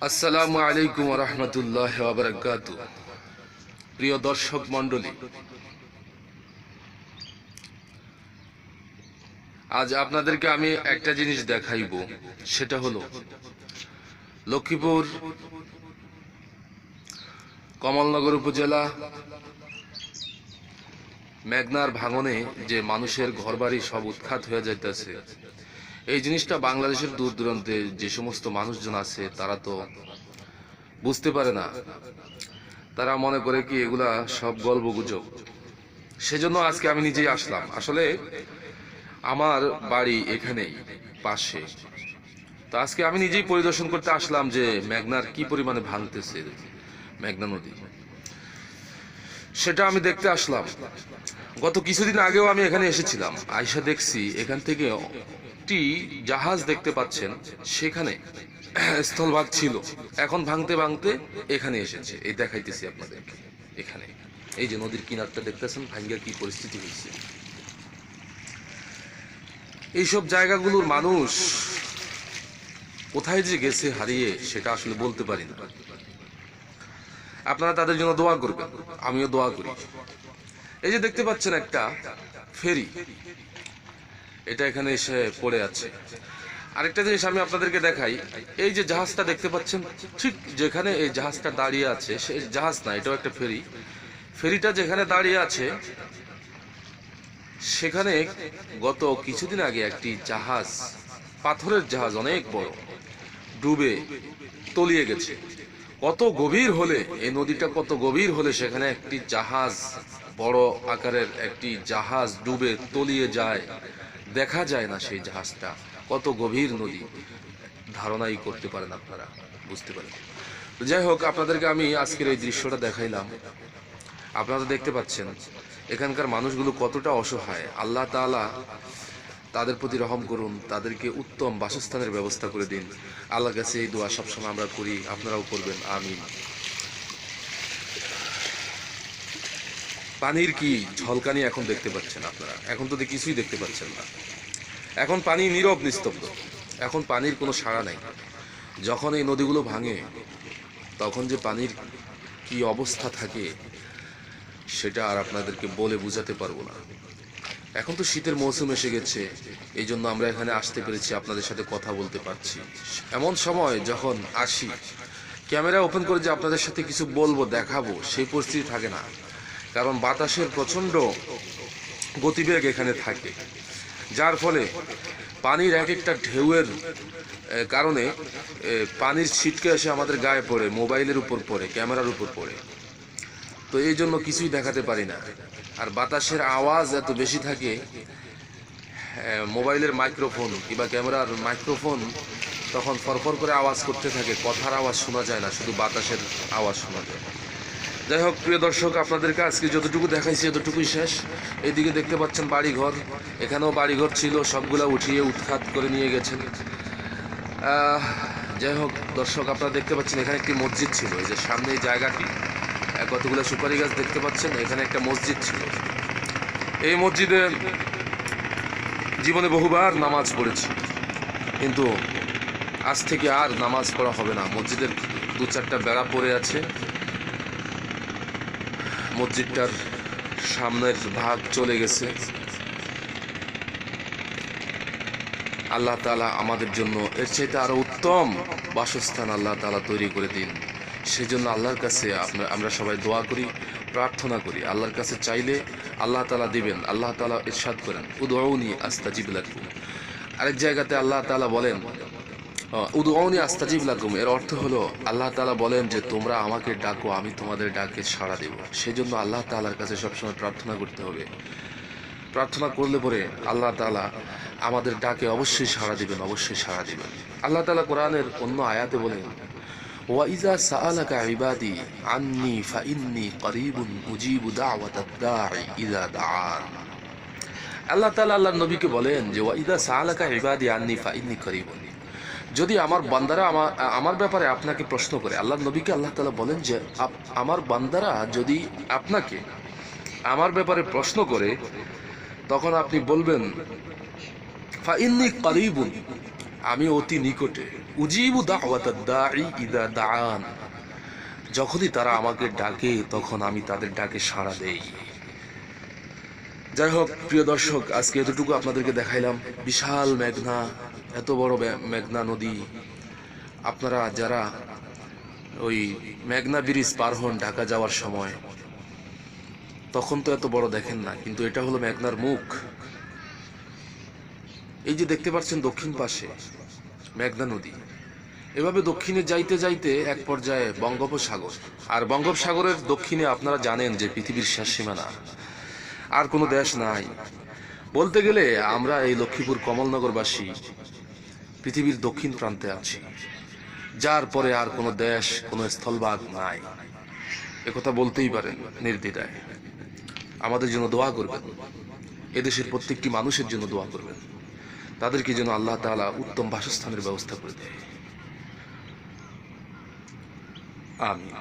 আসসালামু আলাইকুম ওয়া রাহমাতুল্লাহি ওয়া বারাকাতুহু। প্রিয় দর্শক মণ্ডলী, আজ আপনাদেরকে আমি একটা জিনিস দেখাইব, সেটা হলো লক্ষ্মীপুর কমলনগর উপজেলা মেঘনার ভাঙনে যে মানুষের ঘরবাড়ি সব উৎখাত হয়ে যাইতেছে, এই জিনিসটা বাংলাদেশের দূর দূরান্তে যে সমস্ত মানুষজন আছে তারা তো বুঝতে পারে না। তারা মনে করে কি এগুলা সব গল্প গুজব। সেজন্য আজকে আমি নিজেই আসলাম। আসলে আমার বাড়ি এখানেই পাশে, তো আজকে আমি নিজেই পরিদর্শন করতে আসলাম যে মেঘনার কি পরিমাণে ভাঙতেছে মেঘনা নদী, সেটা আমি দেখতে আসলাম। গত কিছুদিন আগেও আমি এখানে এসেছিলাম, আইসা দেখছি এখান থেকে একটি জাহাজ দেখতে পাচ্ছেন, সেখানে স্থলভাগ ছিল, এখন ভাঙতে ভাঙতে এখানে এসেছে। এই দেখাইতেছি আপনাদেরকে। এখানে এই যে নদীর কিনারটা দেখতেছেন, ভাঙ্গা কি পরিস্থিতি হয়েছে। এইসব জায়গাগুলোর মানুষ কোথায় যে গেছে হারিয়ে, সেটা আসলে বলতে পারি না। আপনারা তাদের জন্য দোয়া করবেন, আমিও দোয়া করি। এই যে দেখতে পাচ্ছেন একটা ফেরি, এটা এখানে এসে পড়ে আছে। আরেকটা জিনিস আমি আপনাদেরকে দেখাই, এই যে জাহাজটা দেখতে পাচ্ছেন, ঠিক যেখানে এই জাহাজটা দাঁড়িয়ে আছে, সেই জাহাজ না, এটাও একটা ফেরি। ফেরিটা যেখানে দাঁড়িয়ে আছে সেখানে গত কিছুদিন আগে একটি জাহাজ, পাথরের জাহাজ, অনেক বড়, ডুবে তলিয়ে গেছে। কত গভীর হলে এই নদীটা, কত গভীর হলে সেখানে একটি জাহাজ, বড় আকারের একটি জাহাজ ডুবে তলিয়ে যায়, দেখা যায় না সেই জাহাজটা। কত গভীর নদী ধারণাই করতে পারেন আপনারা, বুঝতে পারেন। যাই হোক, আপনাদেরকে আমি আজকের এই দৃশ্যটা দেখাইলাম। আপনারা দেখতে পাচ্ছেন এখানকার মানুষগুলো কতটা অসহায়। আল্লাহ তাআলা তাদের প্রতি রহম করুন, তাদেরকে উত্তম বাসস্থানের ব্যবস্থা করে দিন। আল্লাহর কাছে এই দোয়া সবসময় আমরা করি, আপনারাও করবেন, আমিন। পানির কি ঝলকানি এখন দেখতে পাচ্ছেন আপনারা, এখন তো কিছুই দেখতে পাচ্ছেন না। এখন পানি নীরব নিস্তব্ধ, এখন পানির কোনো সাড়া নাই। যখন এই নদীগুলো ভাঙে তখন যে পানির কি অবস্থা থাকে সেটা আর আপনাদেরকে বলে বুঝাতে পারবো না। এখন তো শীতের মৌসুম এসে গেছে, এই জন্য আমরা এখানে আসতে পেরেছি, আপনাদের সাথে কথা বলতে পারছি। এমন সময় যখন আসি, ক্যামেরা ওপেন করে যে আপনাদের সাথে কিছু বলবো, দেখাবো, সেই পরিস্থিতি থাকে না। কারণ বাতাসের প্রচণ্ড গতিবেগ এখানে থাকে, যার ফলে পানির এক একটা ঢেউয়ের কারণে পানির ছিটকে এসে আমাদের গায়ে পড়ে, মোবাইলের উপর পড়ে, ক্যামেরার উপর পড়ে। তো এই জন্য কিছুই দেখাতে পারি না। আর বাতাসের আওয়াজ এত বেশি থাকে, মোবাইলের মাইক্রোফোন কিংবা ক্যামেরার মাইক্রোফোন তখন ফরফর করে আওয়াজ করতে থাকে, কথার আওয়াজ শোনা যায় না, শুধু বাতাসের আওয়াজ শোনা যায়। যাই হোক, প্রিয় দর্শক, আপনাদেরকে আজকে যতটুকু দেখাইছি এতটুকুই শেষ। এইদিকে দেখতে পাচ্ছেন বাড়িঘর, এখানেও বাড়িঘর ছিল, সবগুলা উঠিয়ে উৎখাত করে নিয়ে গেছেন। যাই হোক দর্শক, আপনারা দেখতে পাচ্ছেন এখানে একটি মসজিদ ছিল। এই যে সামনে এই জায়গাটি, কতগুলো সুপারি গাছ দেখতে পাচ্ছেন, এখানে একটা মসজিদ ছিল। এই মসজিদে জীবনে বহুবার নামাজ পড়েছি, কিন্তু আজ থেকে আর নামাজ পড়া হবে না। মসজিদের দু চারটা বেড়া পড়ে আছে, মসজিদটার সামনের ভাগ চলে গেছে। আল্লাহ তাআলা আমাদের জন্য এর চাইতে আরো উত্তম বাসস্থান আল্লাহ তাআলা তৈরি করে দিন। সেজন্য আল্লাহর কাছে আমরা সবাই দোয়া করি, প্রার্থনা করি। আল্লাহর কাছে চাইলে আল্লাহ তাআলা দিবেন। আল্লাহ তাআলা ইরশাদ করেন, উদউনি আস্তাজিব লাকুম। আরেক জায়গাতে আল্লাহ তাআলা বলেন, উদউনি আস্তাজিব লাকুম, এর অর্থ হলো আল্লাহ তাআলা বলেন যে তোমরা আমাকে ডাকো, আমি তোমাদের ডাকে সাড়া দেব। সেজন্য আল্লাহ তাআলার কাছে সবসময় প্রার্থনা করতে হবে। প্রার্থনা করলে পরে আল্লাহ তাআলা আমাদের ডাকে অবশ্যই সাড়া দিবেন, অবশ্যই সাড়া দিবেন। আল্লাহ তাআলা কোরআনের অন্য আয়াতে বলেন, ওয়াইজা সাআলাকা ইবাদি আন্নি ফাইন্নী করিবুন উজিবু দাওয়াতাদ দাঈ ইযা দাআন। আল্লাহ তাআলা আল্লাহর নবীকে বলেন যে ওয়াইজা সাআলাকা ইবাদি আন্নি ফাইন্নী করিবুন, যদি আমার বান্দারা আমার ব্যাপারে আপনাকে প্রশ্ন করে, আল্লাহর নবীকে আল্লাহ তাআলা বলেন যে আমার বান্দারা যদি আপনাকে আমার ব্যাপারে প্রশ্ন করে, তখন আপনি বলবেন ফাইন্নী করিবুন, আমি অতি নিকটে। উজিবু দাওয়াতাদ দাঈ ইযা দাআন, যখনই তারা আমাকে ডাকে তখন আমি তাদের ডাকে সাড়া দেই। যাই হোক প্রিয় দর্শক, আজকে এতটুকু আপনাদেরকে দেখাইলাম। বিশাল মেঘনা, এত বড় মেঘনা নদী। আপনারা যারা ওই মেঘনা ব্রিজ পার হন ঢাকা যাওয়ার সময়, তখন তো এত বড় দেখেন না, কিন্তু এটা হলো মেঘনার মুখ। এই যে দেখতে পাচ্ছেন দক্ষিণ পাশে মেঘনা নদী, এভাবে দক্ষিণে যাইতে যাইতে এক পর্যায়ে বঙ্গোপসাগর, আর বঙ্গোপসাগরের দক্ষিণে আপনারা জানেন যে পৃথিবীর শেষ সীমানা, আর কোনো দেশ নাই। বলতে গেলে আমরা এই লক্ষ্মীপুর কমলনগরবাসী পৃথিবীর দক্ষিণ প্রান্তে আছি, যার পরে আর কোনো দেশ, কোনো স্থলভাগ নাই। একথা বলতেই পারেন নির্দ্বিধায়। আমাদের জন্য দোয়া করবেন, এদেশের প্রত্যেকটি মানুষের জন্য দোয়া করবেন, তাদেরকে যেন আল্লাহ তাআলা উত্তম বাসস্থানের ব্যবস্থা করে দেয়। আমিন।